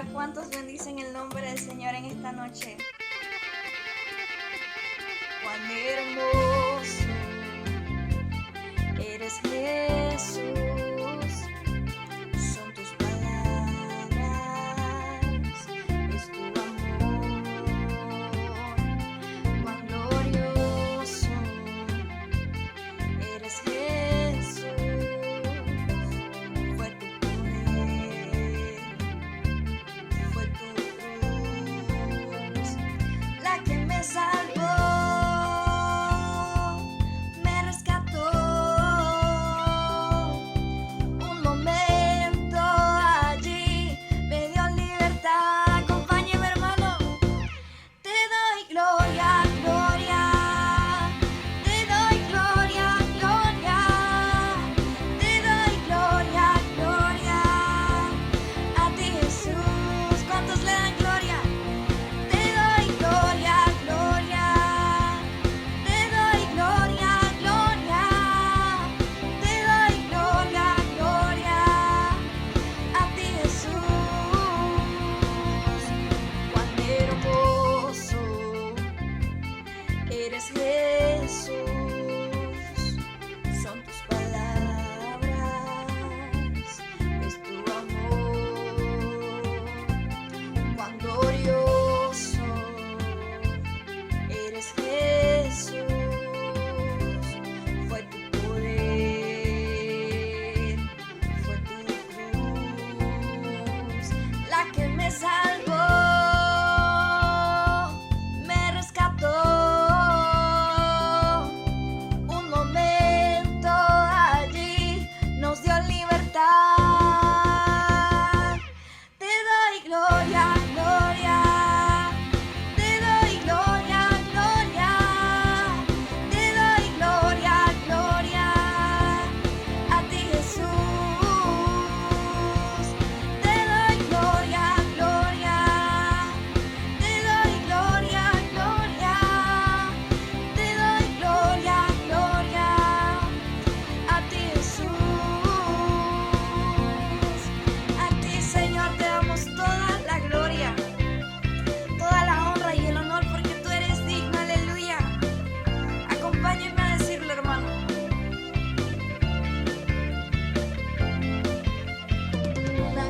Aleluya, ¿cuántos bendicen el nombre del Señor en esta noche? Cuán hermoso eres, Jesús, son tus palabras, es tu amor, cuán glorioso eres, Jesús, fue tu poder, fue tu cruz la que me salvó. Eres Jesús, son tus palabras, es tu amor, cuán glorioso eres, Jesús, fue tu poder, fue tu cruz la que me salvó.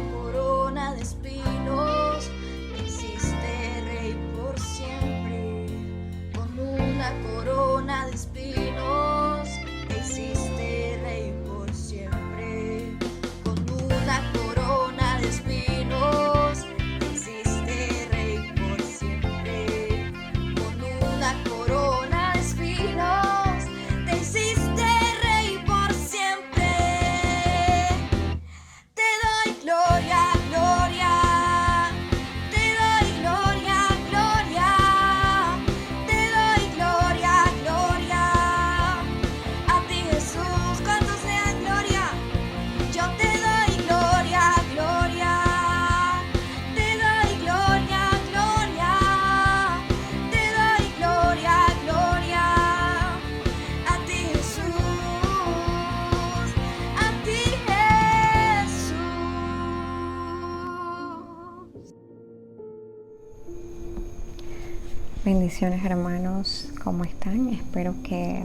Corona de espinos, te hiciste rey por siempre. Con una corona de espinos, te hiciste rey por siempre. Con una corona de espinos, te hiciste rey por siempre. Te doy gloria, gloria. Bendiciones, hermanos, ¿cómo están? Espero que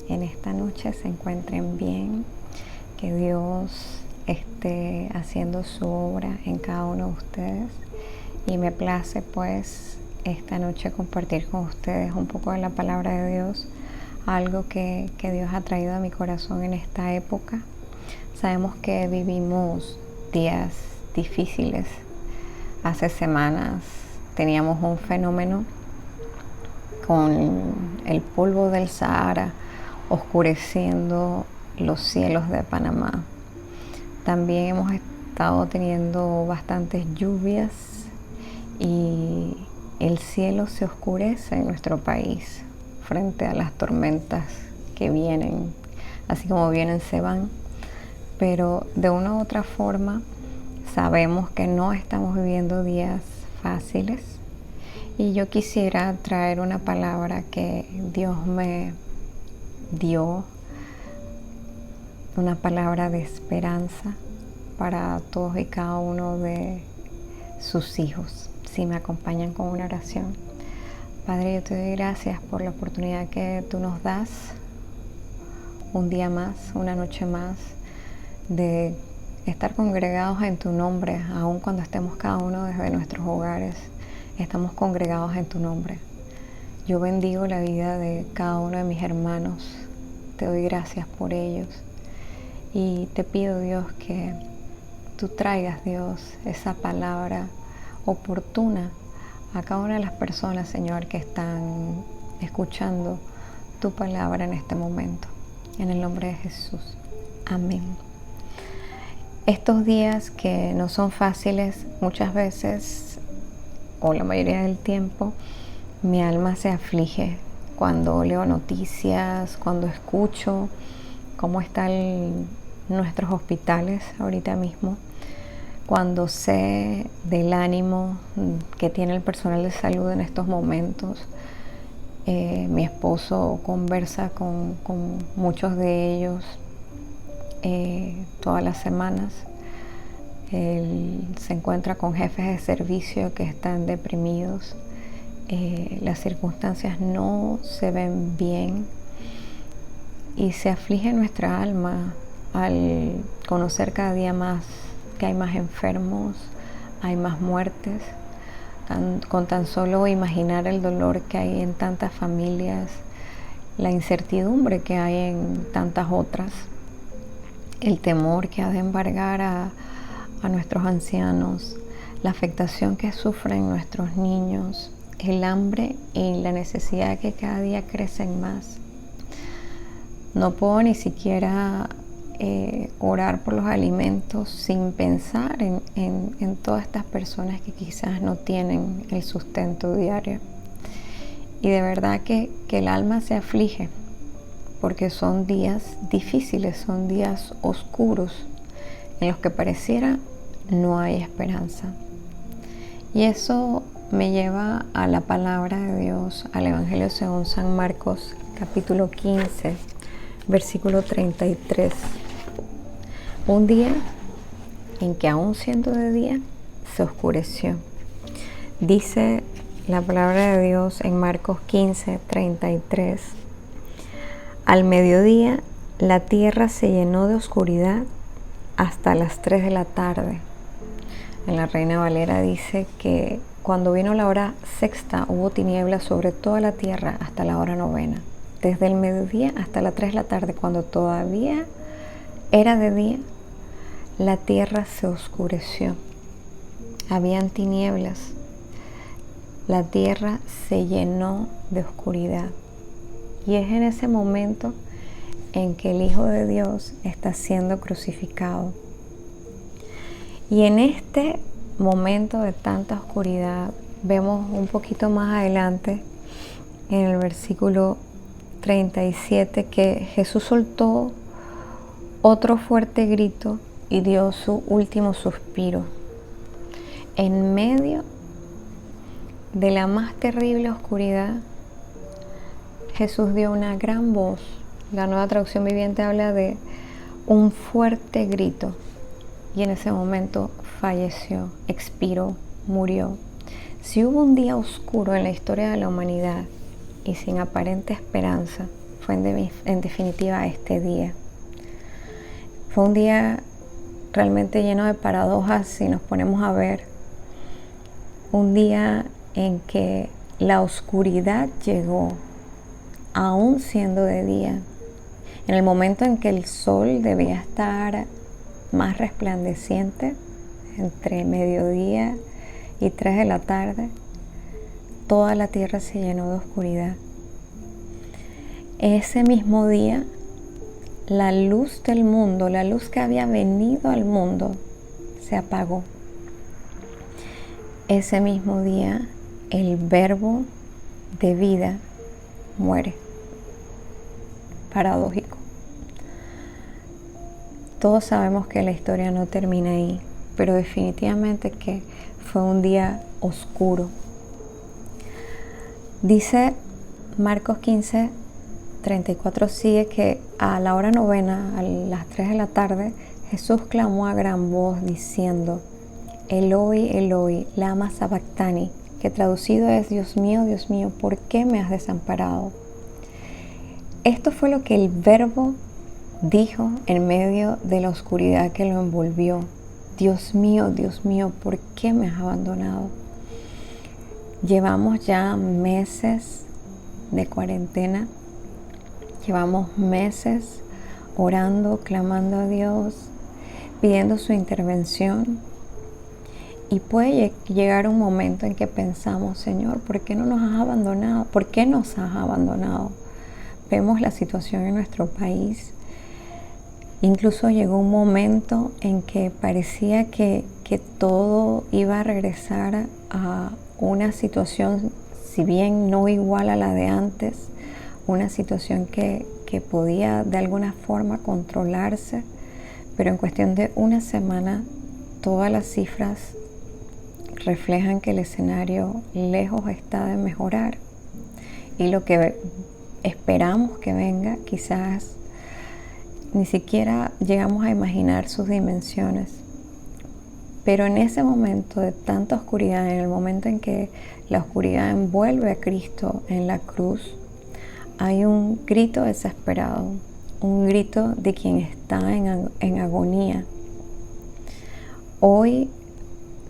en esta noche se encuentren bien, que Dios esté haciendo su obra en cada uno de ustedes, y me place pues esta noche compartir con ustedes un poco de la palabra de Dios, algo que Dios ha traído a mi corazón en esta época. Sabemos que vivimos días difíciles. Hace semanas teníamos un fenómeno con el polvo del Sahara oscureciendo los cielos de Panamá. También hemos estado teniendo bastantes lluvias y el cielo se oscurece en nuestro país frente a las tormentas que vienen. Así como vienen, se van. Pero de una u otra forma sabemos que no estamos viviendo días fáciles. Y yo quisiera traer una palabra que Dios me dio, una palabra de esperanza para todos y cada uno de sus hijos. Si me acompañan con una oración. Padre, yo te doy gracias por la oportunidad que tú nos das, un día más, una noche más, de estar congregados en tu nombre, aun cuando estemos cada uno desde nuestros hogares, estamos congregados en tu nombre. Yo bendigo la vida de cada uno de mis hermanos, te doy gracias por ellos y te pido, Dios, que tú traigas, Dios, esa palabra oportuna a cada una de las personas, Señor, que están escuchando tu palabra en este momento. En el nombre de Jesús. Amén. Estos días que no son fáciles, muchas veces, o la mayoría del tiempo, mi alma se aflige cuando leo noticias, cuando escucho cómo están nuestros hospitales ahorita mismo, cuando sé del ánimo que tiene el personal de salud en estos momentos. Mi esposo conversa con muchos de ellos todas las semanas. Él se encuentra con jefes de servicio que están deprimidos. Las circunstancias no se ven bien y se aflige nuestra alma al conocer cada día más que hay más enfermos, hay más muertes. Con tan solo imaginar el dolor que hay en tantas familias, la incertidumbre que hay en tantas otras, el temor que ha de embargar a nuestros ancianos, la afectación que sufren nuestros niños, el hambre y la necesidad que cada día crecen más. No puedo ni siquiera orar por los alimentos sin pensar en todas estas personas que quizás no tienen el sustento diario. Y de verdad que el alma se aflige porque son días difíciles, son días oscuros en los que pareciera no hay esperanza. Y eso me lleva a la palabra de Dios, al Evangelio según San Marcos, capítulo 15, versículo 33. Un día en que aún siendo de día, se oscureció. Dice la palabra de Dios en Marcos 15, 33. Al mediodía, la tierra se llenó de oscuridad hasta las 3 de la tarde. En la Reina Valera dice que cuando vino la hora sexta, hubo tinieblas sobre toda la tierra hasta la hora novena. Desde el mediodía hasta las 3 de la tarde, cuando todavía era de día, la tierra se oscureció. Habían tinieblas. La tierra se llenó de oscuridad. Y es en ese momento en que el Hijo de Dios está siendo crucificado. Y en este momento de tanta oscuridad, vemos un poquito más adelante, en el versículo 37, que Jesús soltó otro fuerte grito y dio su último suspiro. En medio de la más terrible oscuridad, Jesús dio una gran voz. La Nueva Traducción Viviente habla de un fuerte grito. Y en ese momento falleció, expiró, murió. Si hubo un día oscuro en la historia de la humanidad y sin aparente esperanza, fue en definitiva este día. Fue un día realmente lleno de paradojas si nos ponemos a ver. Un día en que la oscuridad llegó, aún siendo de día. En el momento en que el sol debía estar más resplandeciente, entre mediodía y 3 de la tarde, toda la tierra se llenó de oscuridad. Ese mismo día, la luz del mundo, la luz que había venido al mundo, se apagó. Ese mismo día, el verbo de vida muere. Paradójico. Todos sabemos que la historia no termina ahí, pero definitivamente que fue un día oscuro. Dice Marcos 15, 34, sigue que a la hora novena, a las 3 de la tarde, Jesús clamó a gran voz diciendo: Eloi, Eloi, lama sabactani, que traducido es Dios mío, ¿por qué me has desamparado? Esto fue lo que el Verbo dijo en medio de la oscuridad que lo envolvió. Dios mío, ¿por qué me has abandonado? Llevamos ya meses de cuarentena, llevamos meses orando, clamando a Dios, pidiendo su intervención. Y puede llegar un momento en que pensamos, Señor, ¿por qué no nos has abandonado? ¿Por qué nos has abandonado? Vemos la situación en nuestro país. Incluso llegó un momento en que parecía que todo iba a regresar a una situación, si bien no igual a la de antes, una situación que podía de alguna forma controlarse, pero en cuestión de una semana todas las cifras reflejan que el escenario lejos está de mejorar, y lo que esperamos que venga quizás ni siquiera llegamos a imaginar sus dimensiones. Pero en ese momento de tanta oscuridad, en el momento en que la oscuridad envuelve a Cristo en la cruz, hay un grito desesperado, un grito de quien está en agonía. Hoy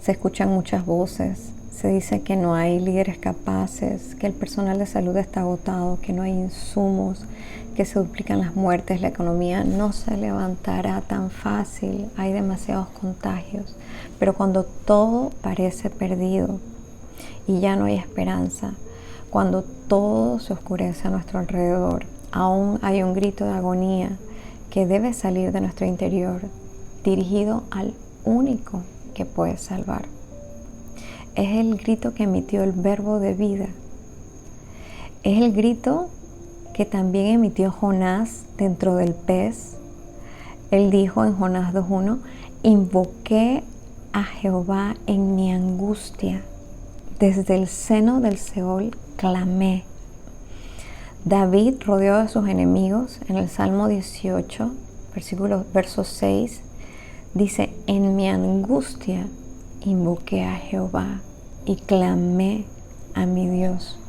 se escuchan muchas voces, se dice que no hay líderes capaces, que el personal de salud está agotado, que no hay insumos, que se duplican las muertes, la economía no se levantará tan fácil, hay demasiados contagios. Pero cuando todo parece perdido y ya no hay esperanza, cuando todo se oscurece a nuestro alrededor, aún hay un grito de agonía que debe salir de nuestro interior, dirigido al único que puede salvar. Es el grito que emitió el Verbo de vida. Es el grito que también emitió Jonás dentro del pez. Él dijo en Jonás 2:1, invoqué a Jehová en mi angustia, desde el seno del Seol clamé. David, rodeado de sus enemigos, en el Salmo 18, verso 6, dice, en mi angustia invoqué a Jehová y clamé a mi Dios.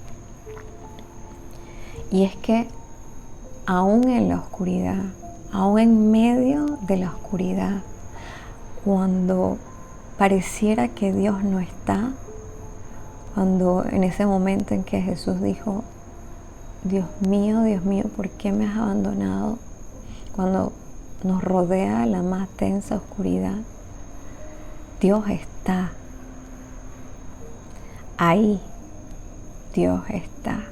Y es que aún en la oscuridad, aún en medio de la oscuridad, cuando pareciera que Dios no está, cuando en ese momento en que Jesús dijo, Dios mío, ¿por qué me has abandonado? Cuando nos rodea la más densa oscuridad, Dios está. Ahí Dios está.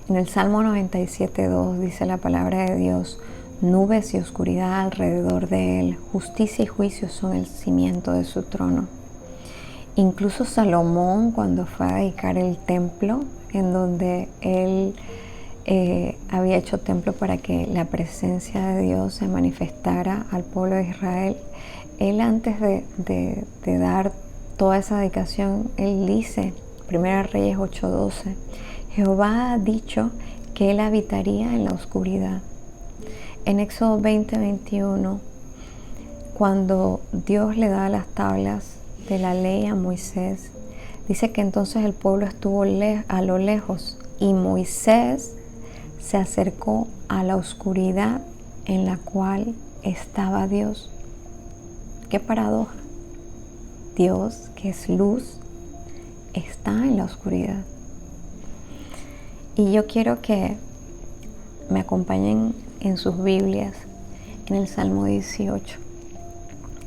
En el Salmo 97:2 dice la palabra de Dios, nubes y oscuridad alrededor de él, justicia y juicio son el cimiento de su trono. Incluso Salomón, cuando fue a dedicar el templo, en donde él había hecho templo para que la presencia de Dios se manifestara al pueblo de Israel, él antes de dar toda esa dedicación, él dice, 1 Reyes 8:12, Jehová ha dicho que él habitaría en la oscuridad. En Éxodo 20:21, cuando Dios le da las tablas de la ley a Moisés, dice que entonces el pueblo estuvo a lo lejos y Moisés se acercó a la oscuridad en la cual estaba Dios. ¡Qué paradoja! Dios, que es luz, está en la oscuridad. Y yo quiero que me acompañen en sus Biblias en el Salmo 18.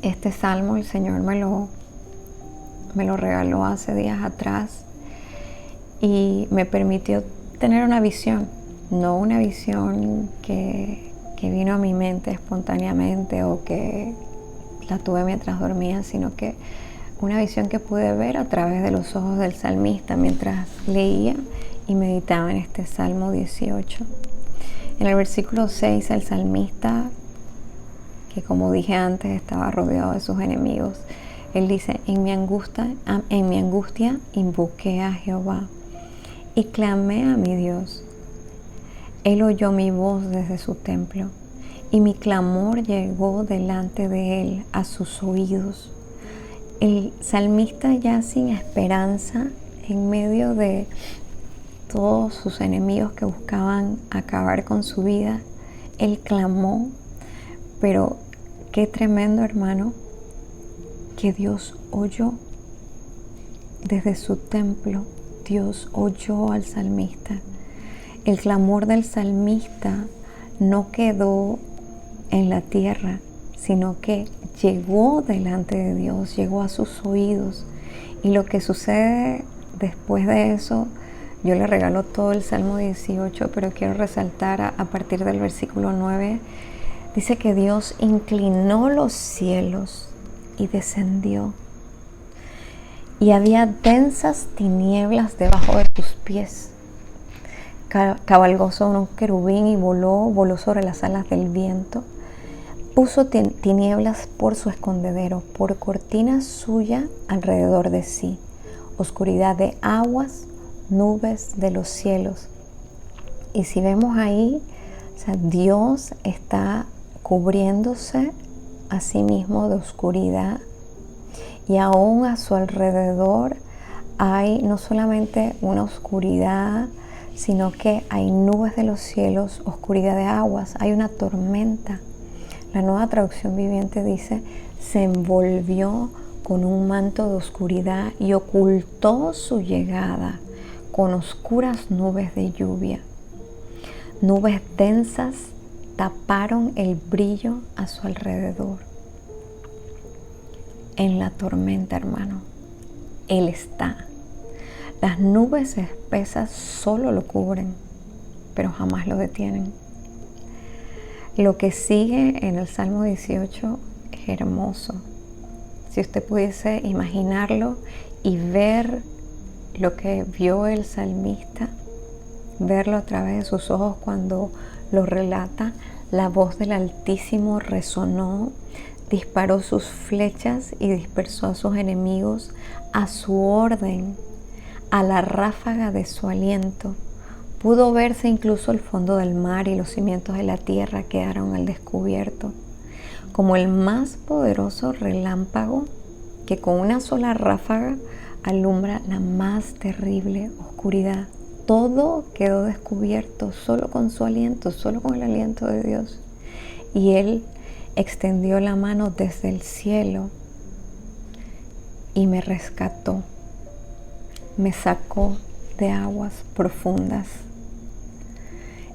Este salmo el Señor me lo regaló hace días atrás y me permitió tener una visión, no una visión que vino a mi mente espontáneamente o que la tuve mientras dormía, sino que una visión que pude ver a través de los ojos del salmista mientras leía y meditaba en este Salmo 18. En el versículo 6 el salmista, que como dije antes estaba rodeado de sus enemigos, él dice, en mi angustia invoqué a Jehová y clamé a mi Dios. Él oyó mi voz desde su templo y mi clamor llegó delante de él a sus oídos. El salmista, ya sin esperanza, en medio de todos sus enemigos que buscaban acabar con su vida, él clamó, pero qué tremendo, hermano, que Dios oyó. Desde su templo, Dios oyó al salmista. El clamor del salmista no quedó en la tierra, sino que llegó delante de Dios, llegó a sus oídos. Y lo que sucede después de eso, yo le regalo todo el Salmo 18, pero quiero resaltar a partir del versículo 9, dice que Dios inclinó los cielos y descendió. Y había densas tinieblas debajo de sus pies. Cabalgó sobre un querubín y voló sobre las alas del viento. Puso tinieblas por su escondedero, por cortina suya alrededor de sí. Oscuridad de aguas, nubes de los cielos. Y si vemos ahí, o sea, Dios está cubriéndose a sí mismo de oscuridad. Y aún a su alrededor hay no solamente una oscuridad, sino que hay nubes de los cielos, oscuridad de aguas, hay una tormenta. La Nueva Traducción Viviente dice, se envolvió con un manto de oscuridad y ocultó su llegada con oscuras nubes de lluvia. Nubes densas taparon el brillo a su alrededor. En la tormenta, hermano, Él está. Las nubes espesas solo lo cubren, pero jamás lo detienen. Lo que sigue en el Salmo 18 es hermoso. Si usted pudiese imaginarlo y ver lo que vio el salmista, verlo a través de sus ojos cuando lo relata, la voz del Altísimo resonó, disparó sus flechas y dispersó a sus enemigos a su orden, a la ráfaga de su aliento. Pudo verse incluso el fondo del mar y los cimientos de la tierra quedaron al descubierto, como el más poderoso relámpago que con una sola ráfaga alumbra la más terrible oscuridad. Todo quedó descubierto solo con su aliento, solo con el aliento de Dios. Y Él extendió la mano desde el cielo y me rescató, me sacó de aguas profundas.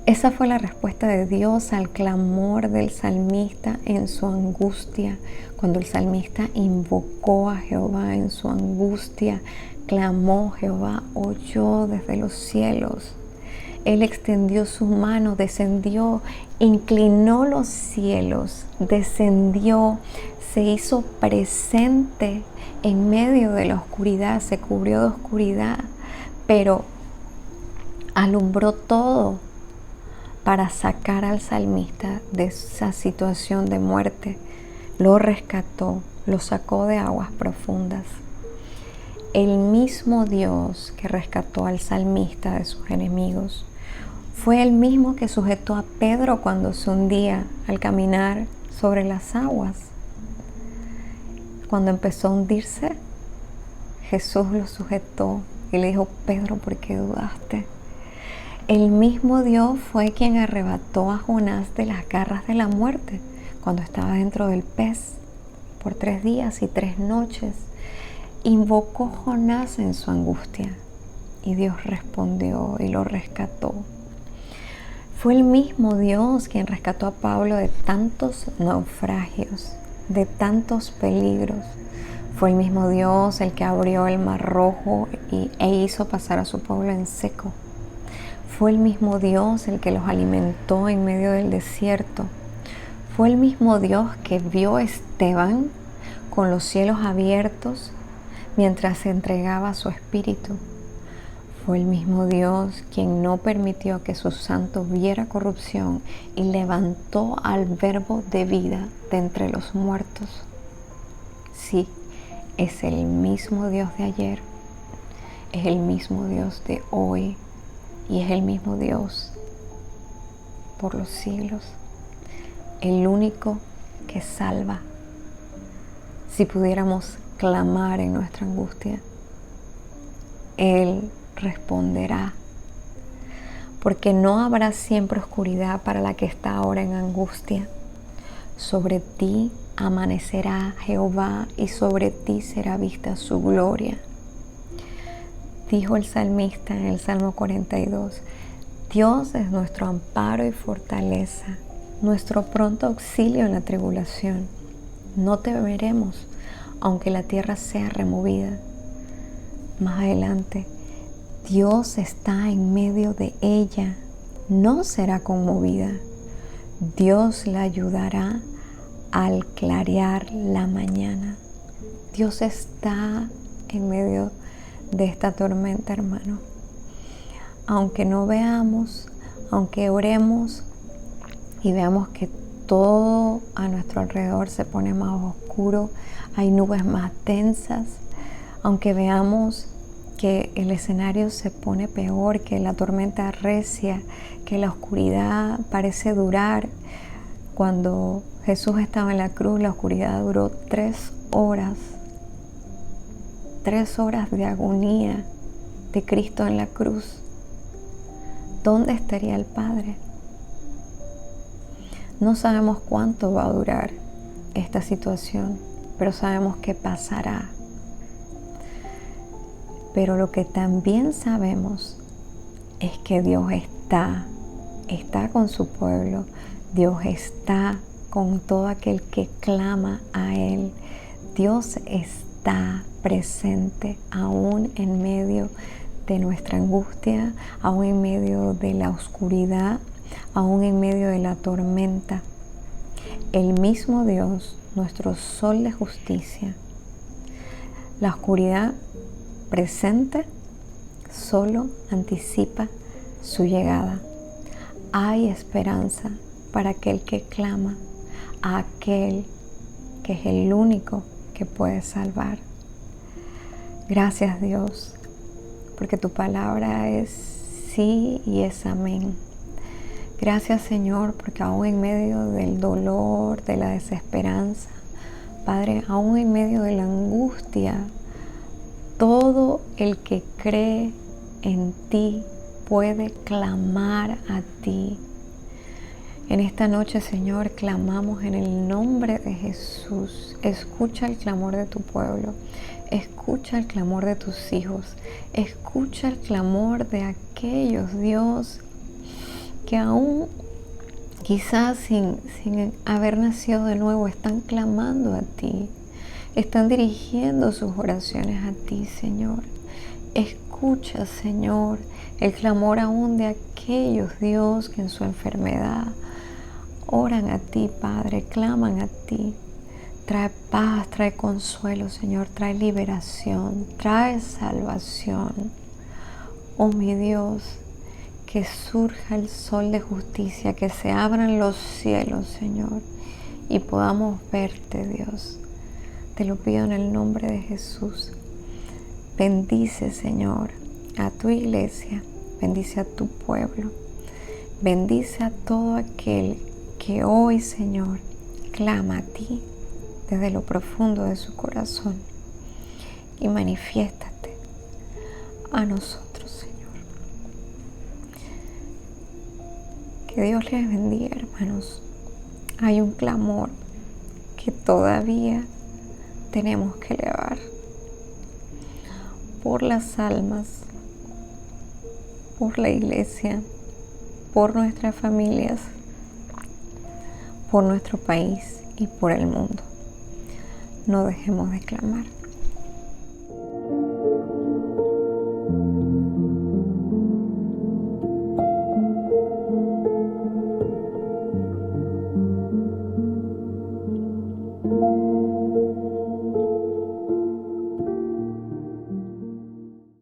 Esa fue la respuesta de Dios al clamor del salmista en su angustia. Cuando el salmista invocó a Jehová en su angustia, clamó, Jehová oyó desde los cielos. Él extendió su mano, descendió, inclinó los cielos, descendió, se hizo presente en medio de la oscuridad, se cubrió de oscuridad, pero alumbró todo para sacar al salmista de esa situación de muerte. Lo rescató, lo sacó de aguas profundas. El mismo Dios que rescató al salmista de sus enemigos fue el mismo que sujetó a Pedro cuando se hundía al caminar sobre las aguas. Cuando empezó a hundirse, Jesús lo sujetó y le dijo, Pedro, ¿por qué dudaste? El mismo Dios fue quien arrebató a Jonás de las garras de la muerte cuando estaba dentro del pez por 3 días y 3 noches. Invocó Jonás en su angustia y Dios respondió y lo rescató. Fue el mismo Dios quien rescató a Pablo de tantos naufragios, de tantos peligros. Fue el mismo Dios el que abrió el Mar Rojo e hizo pasar a su pueblo en seco. Fue el mismo Dios el que los alimentó en medio del desierto. Fue el mismo Dios que vio a Esteban con los cielos abiertos mientras se entregaba su espíritu. Fue el mismo Dios quien no permitió que su santo viera corrupción y levantó al verbo de vida de entre los muertos. Sí, es el mismo Dios de ayer, es el mismo Dios de hoy y es el mismo Dios por los siglos. El único que salva. si pudiéramos clamar en nuestra angustia, Él responderá. Porque no habrá siempre oscuridad para la que está ahora en angustia. Sobre ti amanecerá Jehová y sobre ti será vista su gloria. Dijo el salmista en el Salmo 42, Dios es nuestro amparo y fortaleza, nuestro pronto auxilio en la tribulación. No temeremos, aunque la tierra sea removida. Más adelante, Dios está en medio de ella, no será conmovida. Dios la ayudará al clarear la mañana. Dios está en medio de esta tormenta, hermano. Aunque no veamos, aunque oremos y veamos que todo a nuestro alrededor se pone más oscuro, hay nubes más densas, aunque veamos que el escenario se pone peor, que la tormenta arrecia, que la oscuridad parece durar. Cuando Jesús estaba en la cruz, la oscuridad duró 3 horas. 3 horas de agonía de Cristo en la cruz. ¿Dónde estaría el Padre? No sabemos cuánto va a durar esta situación, pero sabemos que pasará. Pero lo que también sabemos es que Dios está con su pueblo. Dios está con todo aquel que clama a Él. Dios está presente aún en medio de nuestra angustia, aún en medio de la oscuridad, aún en medio de la tormenta. El mismo Dios, nuestro sol de justicia. La oscuridad presente solo anticipa su llegada. Hay esperanza para aquel que clama a aquel que es el único que puede salvar. Gracias, Dios, porque tu palabra es sí y es amén. Gracias, Señor, porque aún en medio del dolor, de la desesperanza, Padre, aún en medio de la angustia, todo el que cree en ti puede clamar a ti. En esta noche, Señor, clamamos en el nombre de Jesús. Escucha el clamor de tu pueblo. Escucha el clamor de tus hijos. Escucha el clamor de aquellos, Dios, que aún quizás sin haber nacido de nuevo están clamando a ti. Están dirigiendo sus oraciones a ti, Señor. Escucha, Señor, el clamor aún de aquellos, Dios, que en su enfermedad oran a ti, Padre, claman a ti. Trae paz, trae consuelo, Señor, trae liberación, trae salvación. Oh, mi Dios, que surja el sol de justicia, que se abran los cielos, Señor, y podamos verte, Dios. Te lo pido en el nombre de Jesús. Bendice, Señor, a tu iglesia. Bendice a tu pueblo. Bendice a todo aquel que hoy, Señor, clama a ti desde lo profundo de su corazón. Y manifiéstate a nosotros, Señor. Que Dios les bendiga, hermanos. Hay un clamor que todavía tenemos que elevar por las almas, por la iglesia, por nuestras familias, por nuestro país y por el mundo. No dejemos de clamar.